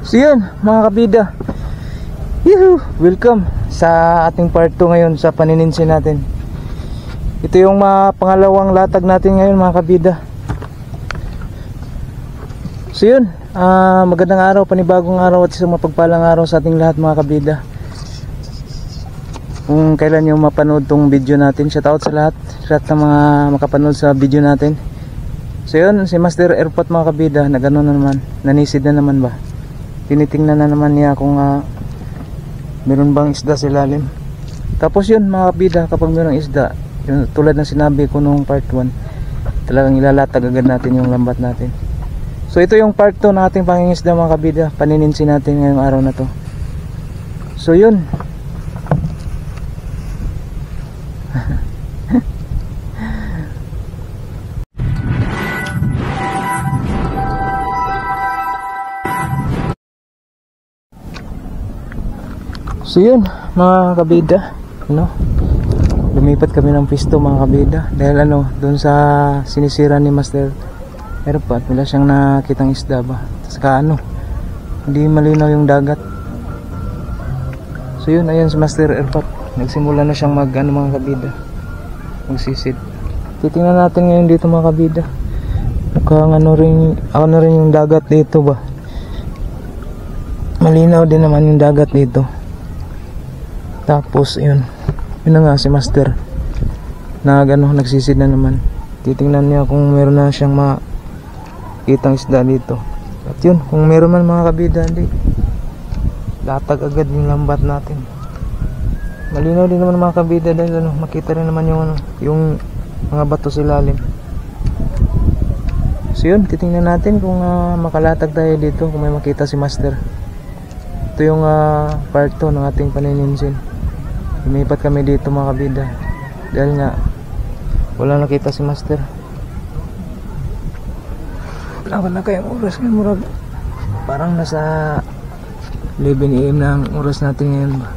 So yun mga kabida, welcome sa ating part 2 ngayon sa panininsin natin. Ito yung pangalawang latag natin ngayon mga kabida. So yun, magandang araw, panibagong araw at isang mapagpalang araw sa ating lahat mga kabida. Kung kailan nyo mapanood tong video natin, shoutout sa lahat ng mga makapanood sa video natin. So yun, si Master Airpot mga kabida, nagano na naman, nanisid na naman ba. Tinitingnan na naman niya kung meron bang isda sa ilalim. Tapos yun mga kabida, kapag meron isda, yun, tulad ng sinabi ko nung part 1, talagang ilalatag agad natin yung lambat natin. So ito yung part 2 na ating pangingisda mga kabida, panininsin natin ngayong araw na to. So yun. So yun mga kabida, lumipat kami ng pisto mga kabida. Dahil doon sa sinisira ni Master Airpot, wala siyang nakitang isda ba. Saka hindi malinaw yung dagat. So yun, ayun si Master Airpot, nagsimula na siyang mga kabida, magsisid. Titingnan natin ngayon dito mga kabida. Mukhang rin yung dagat dito ba. Malinaw din naman yung dagat dito. Tapos yun na nga si Master nagsisid na naman. Titingnan niya kung meron na siyang makitang isda dito. At yun, kung meron man mga kabida, hindi latag agad yung lambat natin. Malinaw din naman mga kabida dahil makita rin naman yung mga bato sa ilalim. So yun, titingnan natin kung makalatag tayo dito, kung may makita si Master. Ito yung part 2 ng ating panininsin. Lumipat kami dito mga kabida dahil nga wala nakita si Master. Wala na kayong oras ngayon, murag parang nasa 11 AM na ang oras natin ngayon ba.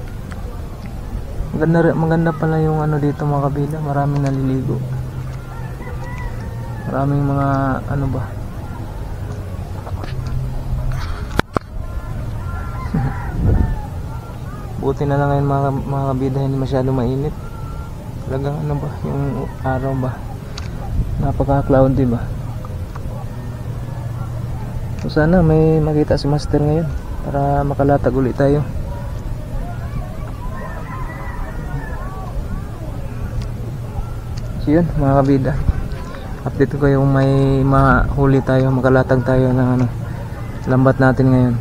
Maganda pala yung dito mga kabida, maraming naliligo, maraming mga ba. Buti na lang ngayon mga kabida, hindi masyado mainit. Talagang ba, yung araw ba, napaka-cloudy ba. So sana may makita si Master ngayon para makalatag ulit tayo. So yun mga kabida, update ko yung may mahuli tayo, makalatag tayo ng lambat natin ngayon.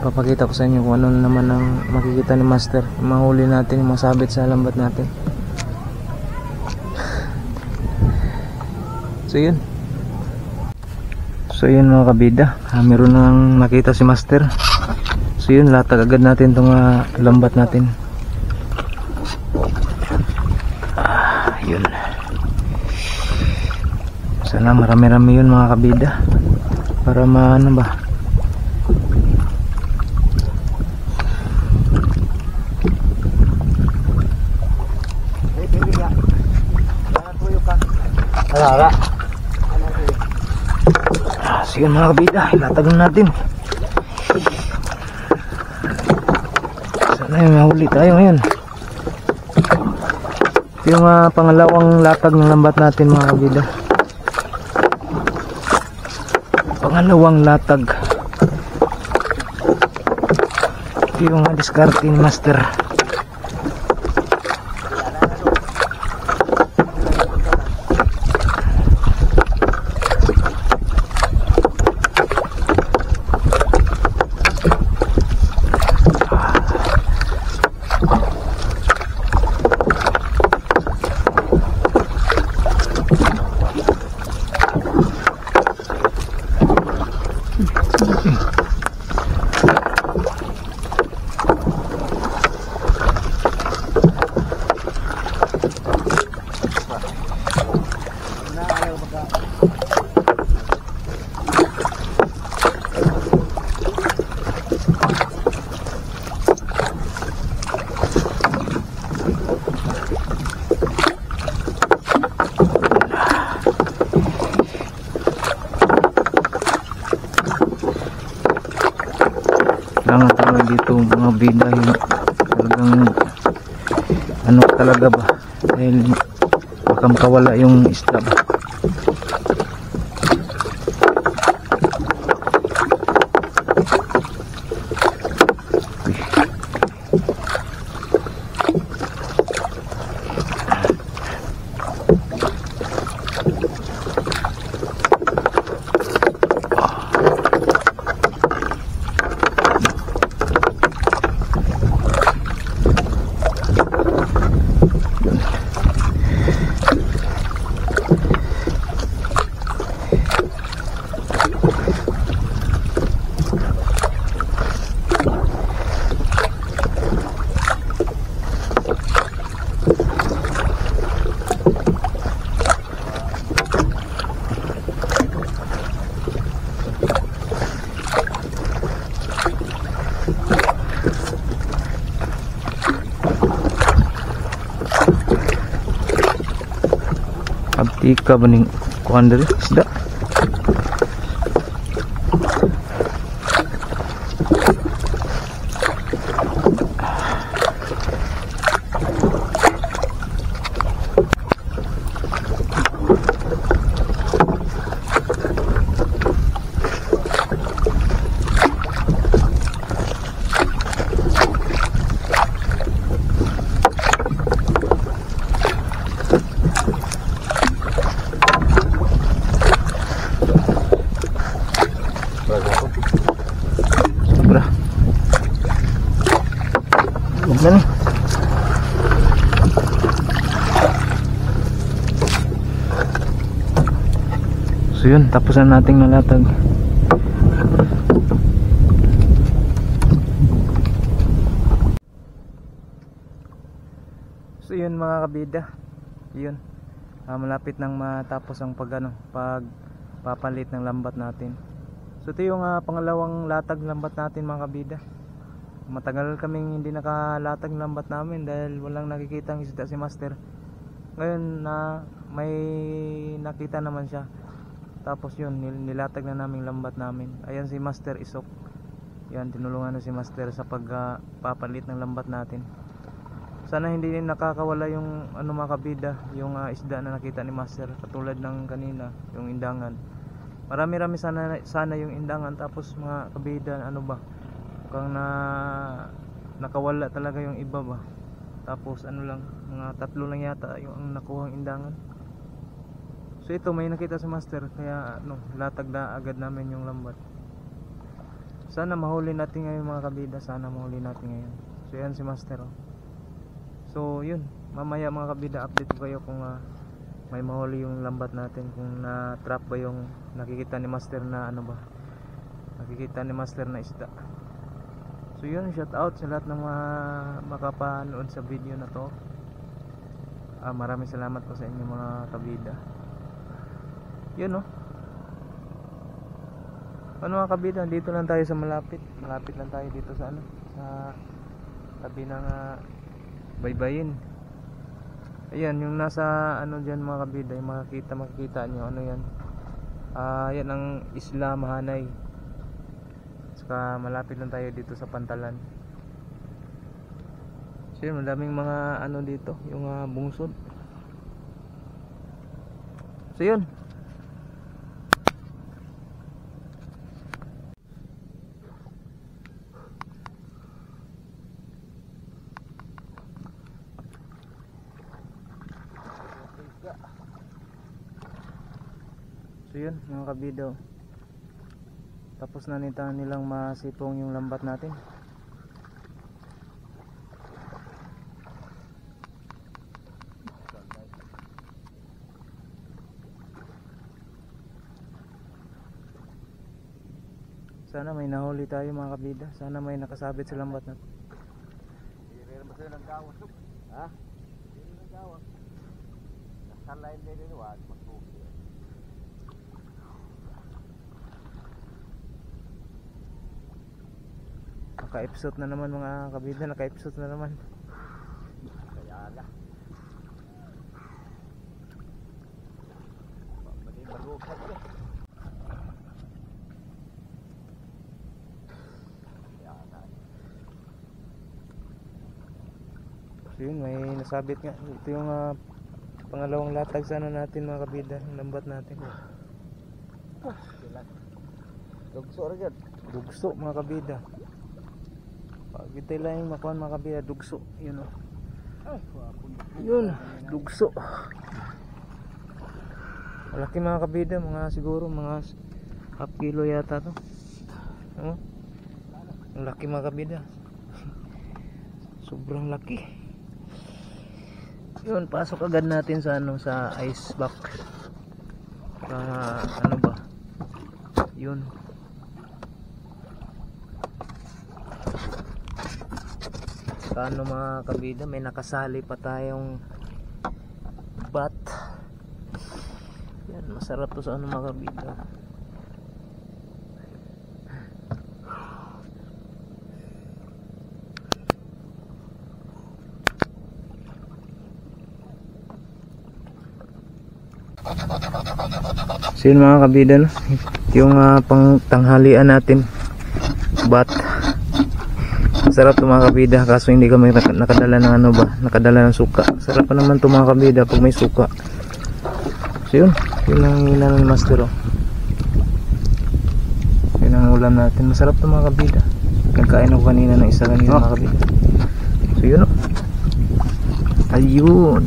Papakita ko sa inyo kung ano naman ang makikita ni Master, yung mahuli natin, yung masabit sa lambat natin. So yun mga kabida, meron nang nakita si Master. So yun, latag agad natin itong lambat natin. Yun, sana marami-rami yun mga kabida, para ba. Sige mga kabida, ilatag natin. Sana yung mahuli tayo ngayon. Ito yung pangalawang latag ng lambat natin mga kabida. Pangalawang latag. Ito yung diskarte ni Master. kailangan talaga dito mga bida yung talagang ano talaga ba, dahil baka makawala yung isda ba. Abdi ka ba ning kuhan diri isda? Sobra. Huwag na ni. So yun, tapos na nating nalatag. So yun mga kabida, yun, malapit nang matapos ang pagpapalit ng lambat natin. So ito yung pangalawang latag lambat natin mga kabida. Matagal kaming hindi nakalatag lambat namin dahil walang nakikitang isda si Master. Ngayon na may nakita naman siya, tapos yun nilatag na namin lambat namin. Ayan si Master Isok, yan, tinulungan na si Master sa pagpapalit ng lambat natin. Sana hindi nakakawala yung mga kabida, yung isda na nakita ni Master, katulad ng kanina, yung indangan. Marami-rami sana yung indangan, tapos mga kabida, kung nakawala talaga yung iba ba. Tapos lang, mga 3 lang yata yung ang nakuhang indangan. So ito, may nakita si Master, kaya latag na agad namin yung lambat. Sana mahuli natin ngayon mga kabida, sana mahuli natin ngayon. So yan si Master. So yun, mamaya mga kabida update ko kayo kung may mahuli yung lambat natin, kung na-trap ba yung nakikita ni Master na nakikita ni Master na isda. So yun, shout out sa lahat ng mga makapanood sa video na to. Maraming salamat po sa inyo mga kabida. Yun mga kabida, dito lang tayo sa malapit lang tayo dito sa sa tabi ng Baybayin. Ayan, yung nasa dyan mga kabida, yung makikita nyo, yan. Yan ang Isla Mahanay. Saka malapit lang tayo dito sa Pantalan. So yun, madaming mga dito, yung bungsod. So yun. So yun mga kabida, tapos na nilang masipong yung lambat natin. Sana may nahuli tayo mga kabida, sana may nakasabit sa lambat natin. Ha? Naka-episode na naman mga kabida, naka-episode na naman. Kaya na. Malukat ka. Kaya na. So yun, may nasabit nga. Ito yung pangalawang latag sana natin mga kabida, yung lambat natin. Dugso ra gyud. Dugso mga kabida. Pag itay lang yung makuhan mga kabida, dugso. Yun o. Yun, dugso. Malaki mga kabida, mga siguro mga half kilo yata to. Oh. Ang laki mga kabida. Sobrang laki. Yun, pasok agad natin sa ano, sa ice box. Ano ba? Yun. Ano mga kabida, may nakasali pa tayong bat. Yan, masarap to sa ano mga kabida. So yun mga kabida, no? Yung pang tanghalian natin, bat. Sarap to mga kabida, kaso hindi kami nakadala ng ano ba, nakadala ng suka. Sarap pa naman to mga kabida pag may suka. So yun, yun ang ilan ng master, oh. Yun ang ulam natin, masarap to mga kabida. Nagkain ako kanina ng isa kanina mga kabida. So yun, oh. Ayun.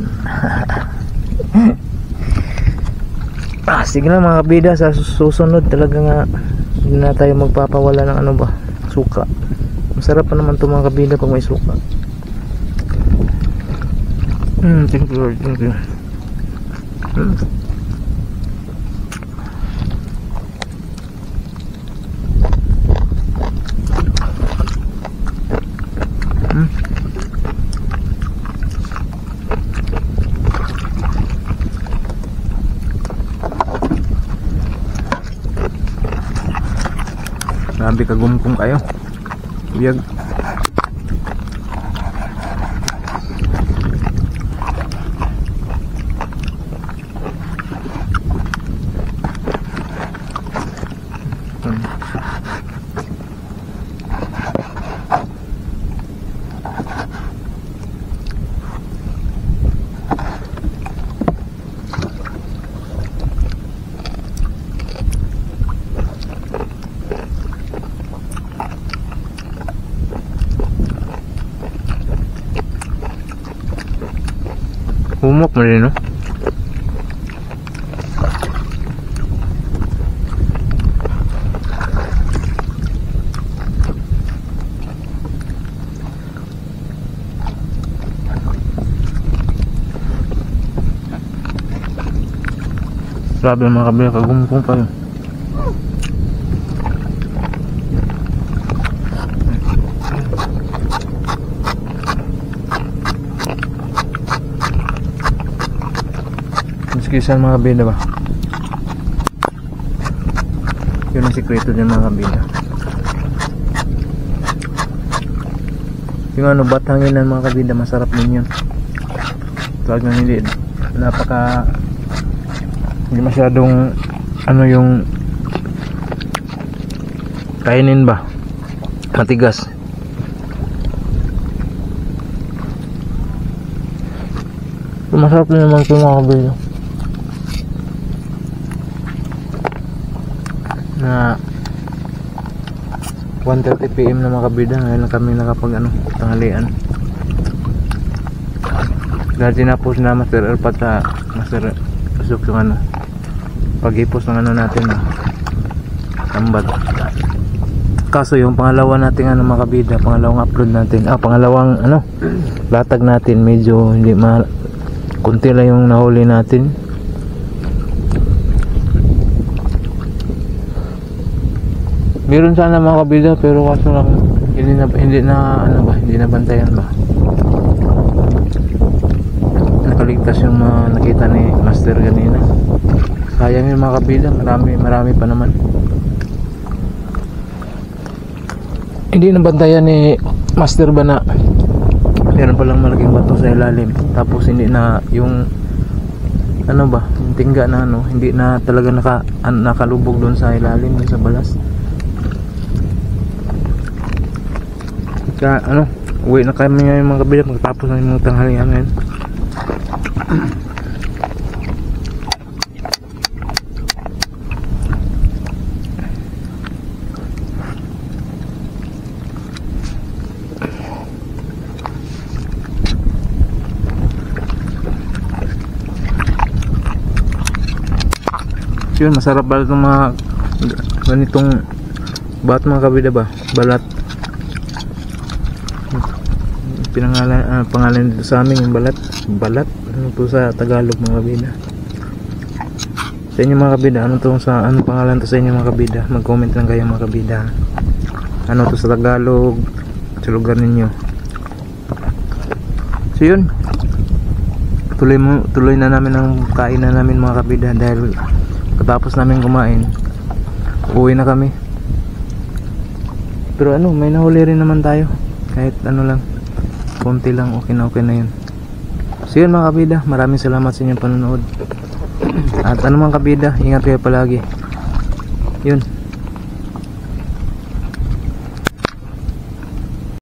Sige na mga kabida, sa susunod talaga nga hindi na tayo magpapawala ng ano ba, suka. Masarap pa naman ito mga kabida pag may suka. Thank you Lord, thank you. Grabe kagumkong kayo. Biyag. Humok mo rin, no? Grabe mga kabila, kagumukong pa yun. Kisan mga kabida ba? Yun ang sikreto din mga kabida. Yung ano, bathanginan mga kabida, masarap din yun. Tawag na hindi, hindi masyadong ano yung kainin ba, matigas. Masarap din naman ito mga kabida. Na 1:30 PM na mga kabida, ngayon kami nakapag ano, tanghalian. Dahil tinapos na Master Erpat sa Master Usok yung ano, pag-ipos ng ano natin, tambad. Kaso yung pangalawa natin ano mga kabida, pangalawang upload natin, pangalawang ano, latag natin, medyo hindi kunti lang yung nahuli natin. Meron sana mga kabida, pero kaso lang hindi na bantayan ba. Nakaligtas yung nakita ni Master kanina. Sayang yung mga kabida, marami pa naman. Hindi na bantayan ni Master ba na meron palang malaking bato sa ilalim, tapos hindi na yung ano ba, yung tingga na ano, hindi na talaga nakalubog doon sa ilalim, sa balas. Kaya ano, Uwi na kami ngayon mga kabida, magtapos na yung mga tanghalian ngayon. Yun, masarap ba itong mga ganitong balat mga kabida ba? Balat. Pangalan dito sa amin yung balat. Balat. Ano to sa Tagalog mga kabida? Sa inyo mga kabida, ano pangalan to sa inyo mga kabida? Mag-comment lang kayo mga kabida. Ano to sa Tagalog? Sa lugar ninyo. So yun. Tuloy na namin ang kainan namin mga kabida dahil katapos namin kumain, uwi na kami. Pero ano, may nahuli rin naman tayo. Kahit ano lang, konti lang, okay na yun. So yun mga kabida, maraming salamat sa inyong panonood. At ano mga kabida, ingat kayo palagi. Yun.